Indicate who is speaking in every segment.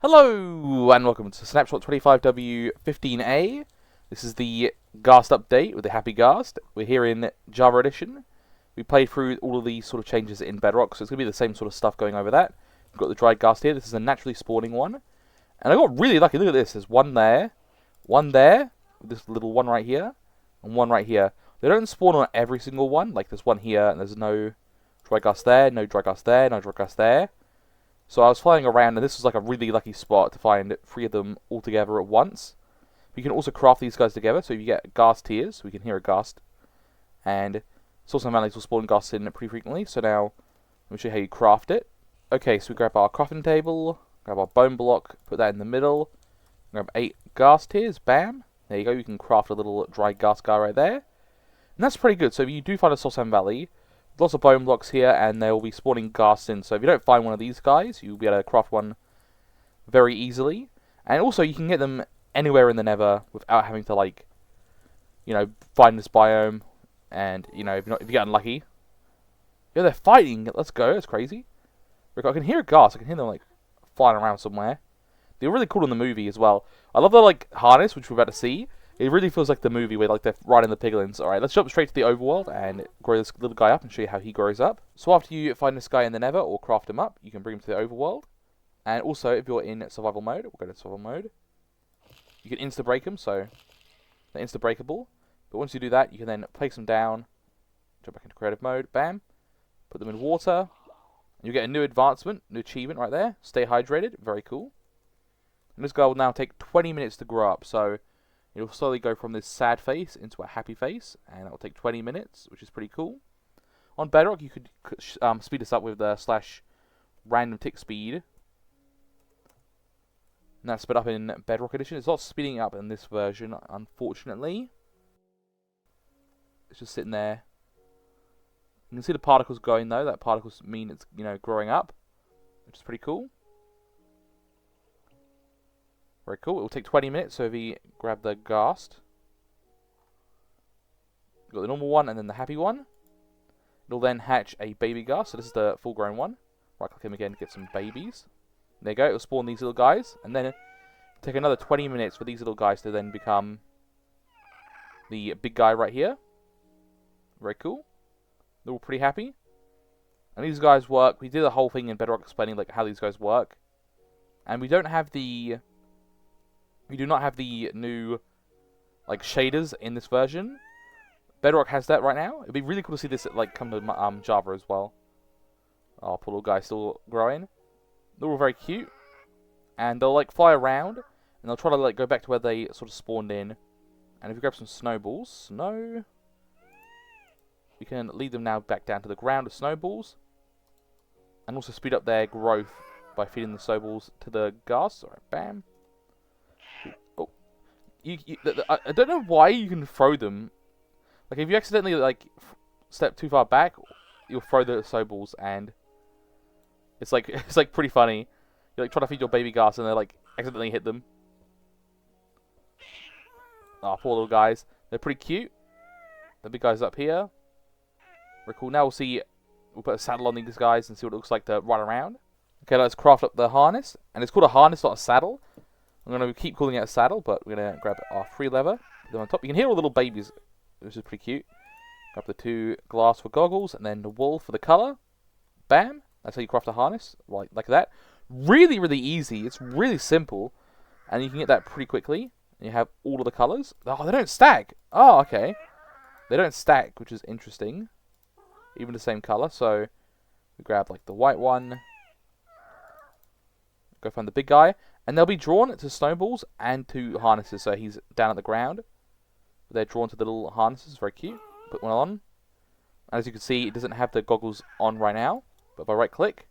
Speaker 1: Hello and welcome to Snapshot 25W15A. This is the Ghast update with the Happy Ghast. We're here in Java Edition. We played through all of these sort of changes in Bedrock, so it's going to be the same sort of stuff going over that. We've got the dried ghast here. This is a naturally spawning one. And I got really lucky. Look at this. There's one there, this little one right here, and one right here. They don't spawn on every single one. Like there's one here, and there's no dried ghast there, no dried ghast there, no dried ghast there. So I was flying around, and this was like a really lucky spot to find 3 of them all together at once. You can also craft these guys together, so you get ghast tiers. We can hear a ghast. And source anomalies will spawn ghasts in pretty frequently, so now let me show you how you craft it. Okay, so we grab our crafting table, grab our bone block, put that in the middle, grab 8 ghast tiers, bam. There you go, you can craft a little dry ghast guy right there. And that's pretty good, so if you do find a source valley, lots of bone blocks here, and they will be spawning ghasts in. So if you don't find one of these guys, you'll be able to craft one very easily. And also, you can get them anywhere in the Nether without having to, like, you know, find this biome. And you know, if you get unlucky, yeah, they're fighting. Let's go. That's crazy. I can hear a ghast. I can hear them like flying around somewhere. They're really cool in the movie as well. I love the like harness, which we're about to see. It really feels like the movie where like they're riding the piglins. Alright, let's jump straight to the overworld and grow this little guy up and show you how he grows up. So after you find this guy in the Nether or craft him up, you can bring him to the overworld. And also, if you're in survival mode, we'll go to survival mode. You can insta-break him, so they're insta-breakable. But once you do that, you can then place them down, jump back into creative mode, bam. Put them in water. You get a new advancement, new achievement right there. Stay hydrated, very cool. And this guy will now take 20 minutes to grow up, so it'll slowly go from this sad face into a happy face, and it'll take 20 minutes, which is pretty cool. On Bedrock, you could speed this up with the /random tick speed. And that's sped up in Bedrock Edition. It's not speeding up in this version, unfortunately. It's just sitting there. You can see the particles going though. That particles mean it's, you know, growing up, which is pretty cool. Very cool. It will take 20 minutes, so if you grab the ghast, you've got the normal one and then the happy one. It'll then hatch a baby ghast, so this is the full-grown one. Right click him again to get some babies. There you go, it'll spawn these little guys, and then it'll take another 20 minutes for these little guys to then become the big guy right here. Very cool. They're all pretty happy. And these guys work. We did a whole thing in Bedrock explaining like how these guys work. And we don't have the... We do not have the new like shaders in this version. Bedrock has that right now. It'd be really cool to see this like come to Java as well. Oh, poor little guy still growing. They're all very cute, and they'll like fly around, and they'll try to like go back to where they sort of spawned in. And if you grab some snowballs, we can lead them now back down to the ground with snowballs, and also speed up their growth by feeding the snowballs to the ghast. Alright, bam. Oh, I don't know why you can throw them. Like if you accidentally like step too far back, you'll throw the snowballs, and it's like pretty funny. You like try to feed your baby ghast, and they like accidentally hit them. Oh, poor little guys. They're pretty cute. The big guy's up here. Very cool. Now we'll put a saddle on these guys and see what it looks like to run around. Okay, let's craft up the harness, and it's called a harness, not a saddle. I'm going to keep calling it a saddle, but we're going to grab our 3 leather, put them on top. You can hear all the little babies, which is pretty cute. Grab the 2 glass for goggles, and then the wool for the colour. Bam! That's how you craft a harness, like that. Really, really easy. It's really simple, and you can get that pretty quickly. And you have all of the colours. Oh, they don't stack! Oh, okay. They don't stack, which is interesting. Even the same colour, so we grab like the white one. Go find the big guy. And they'll be drawn to snowballs and to harnesses, so he's down at the ground. They're drawn to the little harnesses, very cute. Put one on. And as you can see, it doesn't have the goggles on right now. But if I right click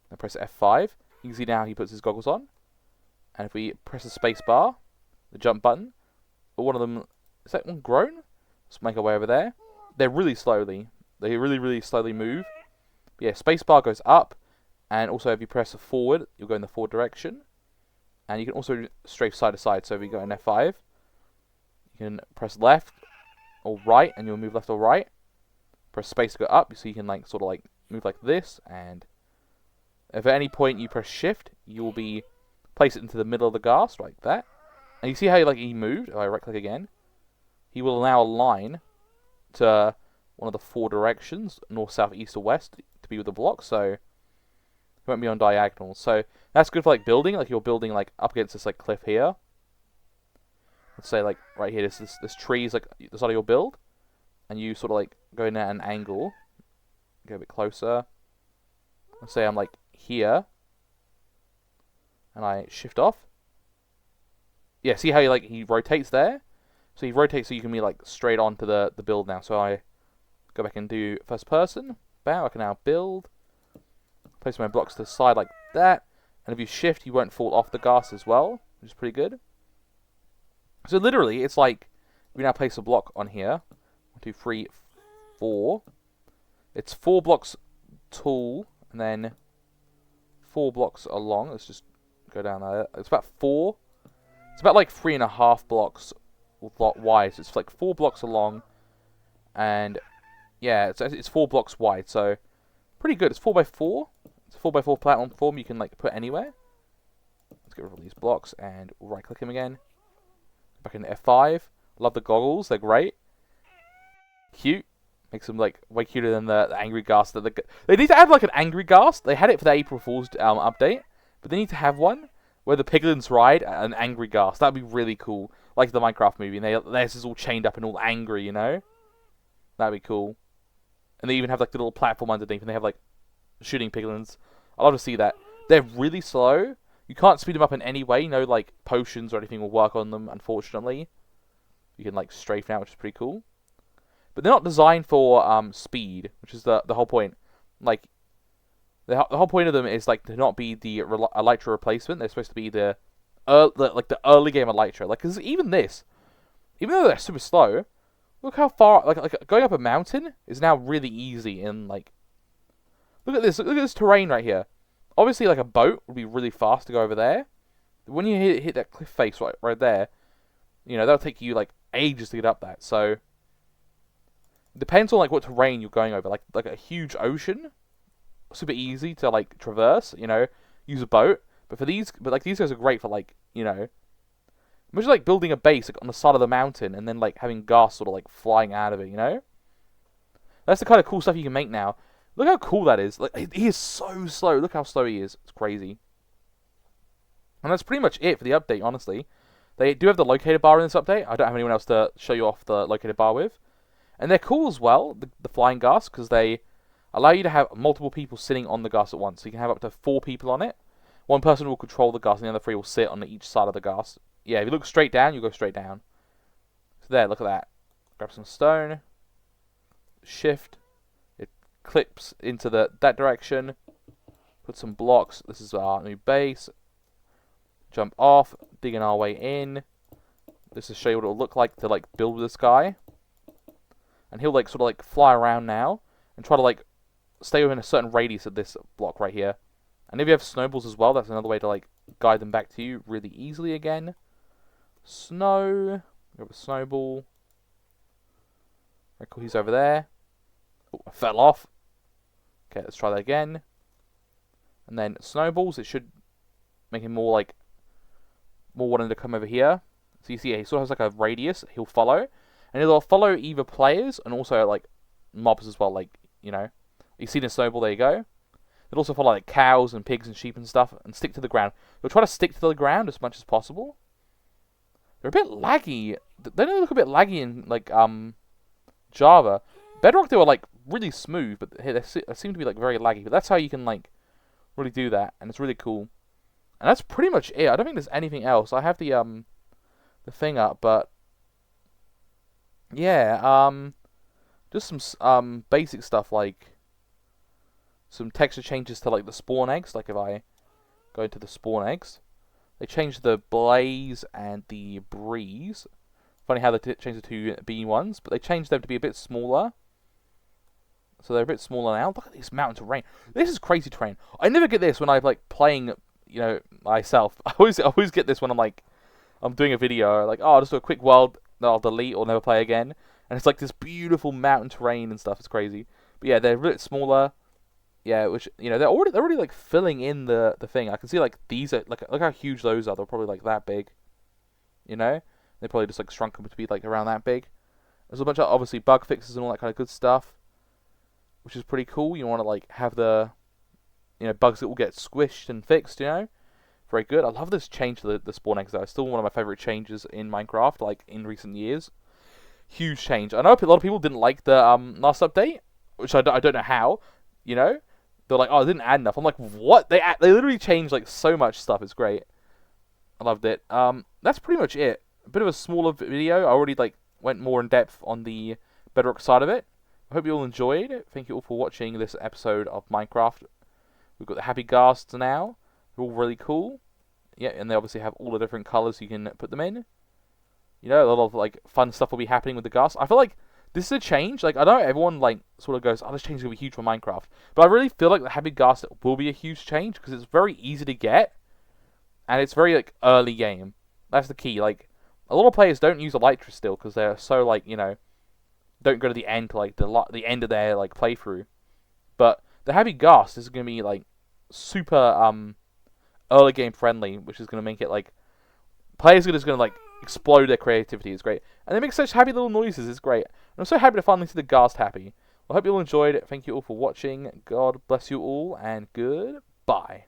Speaker 1: and press F5, you can see now he puts his goggles on. And if we press the space bar, the jump button, one of them, is that one grown? Let's make our way over there. They're really slowly. They really, really slowly move. But yeah, space bar goes up. And also if you press forward, you'll go in the forward direction. And you can also strafe side to side. So if you go in F5, you can press left or right, and you'll move left or right. Press space to go up, so you can like sort of like move like this. And if at any point you press shift, you will be place it into the middle of the ghast, like that. And you see how he moved? If I right-click again, he will now align to one of the 4 directions, north, south, east, or west, to be with the block, so it won't be on diagonal. So that's good for like building, like you're building like up against this like cliff here. Let's say like right here, this tree is like the side of your build, and you sort of like go in at an angle, go a bit closer. Let's say I'm like here, and I shift off. Yeah, see how he rotates there? So he rotates so you can be like straight onto the build now. So I go back and do first person. Bam, I can now build. Place my blocks to the side like that. And if you shift, you won't fall off the ghast as well, which is pretty good. So literally, it's like, we now place a block on here. 1, 2, 3, 4. It's 4 blocks tall, and then 4 blocks along. Let's just go down there. It's about 4. It's about like 3.5 blocks wide. So it's like 4 blocks along, and yeah, it's 4 blocks wide. So pretty good. It's 4x4. It's a 4x4 platform you can like put anywhere. Let's get rid of all these blocks and right-click him again. Back into F5. Love the goggles. They're great. Cute. Makes them like way cuter than the angry ghast. They need to add like an angry ghast. They had it for the April Fool's update, but they need to have one where the piglins ride an angry ghast. That'd be really cool, like the Minecraft movie. And theirs is all chained up and all angry, you know. That'd be cool. And they even have like the little platform underneath, and they have like shooting piglins. I love to see that. They're really slow. You can't speed them up in any way. No like potions or anything will work on them, unfortunately. You can like strafe out, which is pretty cool. But they're not designed for speed, which is the whole point. Like the whole point of them is like to not be the Elytra replacement. They're supposed to be the early game Elytra. Like, cause even this, even though they're super slow, look how far like going up a mountain is now really easy. And like, look at this terrain right here. Obviously, like a boat would be really fast to go over there. But when you hit that cliff face right there, you know that'll take you like ages to get up that. So it depends on like what terrain you're going over. Like a huge ocean, super easy to like traverse. You know, use a boat. But these guys are great for like, you know, imagine like building a base like on the side of the mountain and then like having ghasts sort of like flying out of it. You know, that's the kind of cool stuff you can make now. Look how cool that is. Like, he is so slow. Look how slow he is. It's crazy. And that's pretty much it for the update, honestly. They do have the locator bar in this update. I don't have anyone else to show you off the locator bar with. And they're cool as well, the flying ghasts, because they allow you to have multiple people sitting on the ghast at once. So you can have up to 4 people on it. One person will control the ghast, and the other 3 will sit on each side of the ghast. Yeah, if you look straight down, you'll go straight down. So there, look at that. Grab some stone. Shift. Clips into that direction. Put some blocks. This is our new base. Jump off, digging our way in. This is to show you what it'll look like to like build this guy. And he'll like sort of like fly around now and try to like stay within a certain radius of this block right here. And if you have snowballs as well, that's another way to like guide them back to you really easily again. Snow. Grab a snowball. Very cool, he's over there. Oh, I fell off. Okay, let's try that again. And then snowballs, it should make him more wanting to come over here. So you see, he sort of has like a radius he'll follow. And he'll follow either players and also like mobs as well, like, you know. You see the snowball, there you go. He'll also follow like cows and pigs and sheep and stuff and stick to the ground. He'll try to stick to the ground as much as possible. They're a bit laggy. They look a bit laggy in like Java. Bedrock, they were like really smooth, but they seem to be like very laggy. But that's how you can like really do that, and it's really cool. And that's pretty much it. I don't think there's anything else. I have the thing up, but yeah, just some basic stuff like some texture changes to like the spawn eggs. Like if I go into the spawn eggs, they changed the blaze and the breeze. Funny how they changed the 2 B ones, but they changed them to be a bit smaller. So they're a bit smaller now. Look at this mountain terrain. This is crazy terrain. I never get this when I'm like playing, you know, myself. I always get this when I'm doing a video. Like, oh, I'll just do a quick world that I'll delete or never play again. And it's like this beautiful mountain terrain and stuff. It's crazy. But yeah, they're a bit smaller. Yeah, which, you know, they're already like filling in the thing. I can see like these are like, look how huge those are. They're probably like that big. You know, they probably just like shrunk them to be like around that big. There's a bunch of obviously bug fixes and all that kind of good stuff, which is pretty cool. You want to like have the, you know, bugs that will get squished and fixed. You know, very good. I love this change to the spawn eggs though. It's still one of my favorite changes in Minecraft, like in recent years. Huge change. I know a lot of people didn't like the last update, which I don't know how. You know, they're like, oh, it didn't add enough. I'm like, what? They literally changed like so much stuff. It's great. I loved it. That's pretty much it. A bit of a smaller video. I already like went more in depth on the Bedrock side of it. I hope you all enjoyed. Thank you all for watching this episode of Minecraft. We've got the Happy Ghasts now. They're all really cool. Yeah, and they obviously have all the different colours you can put them in. You know, a lot of like fun stuff will be happening with the Ghasts. I feel like this is a change. Like, I know everyone like sort of goes, oh, this change is going to be huge for Minecraft. But I really feel like the Happy Ghast will be a huge change because it's very easy to get. And it's very like early game. That's the key. Like, a lot of players don't use Elytra still because they're so like, you know, don't go to the end to like the end of their like playthrough. But the Happy Ghast is going to be like super early game friendly, which is going to make it like players are just going to like explode their creativity. It's great, and they make such happy little noises. It's great. And I'm so happy to finally see the Ghast happy. Well, I hope you all enjoyed it. Thank you all for watching. God bless you all, and goodbye.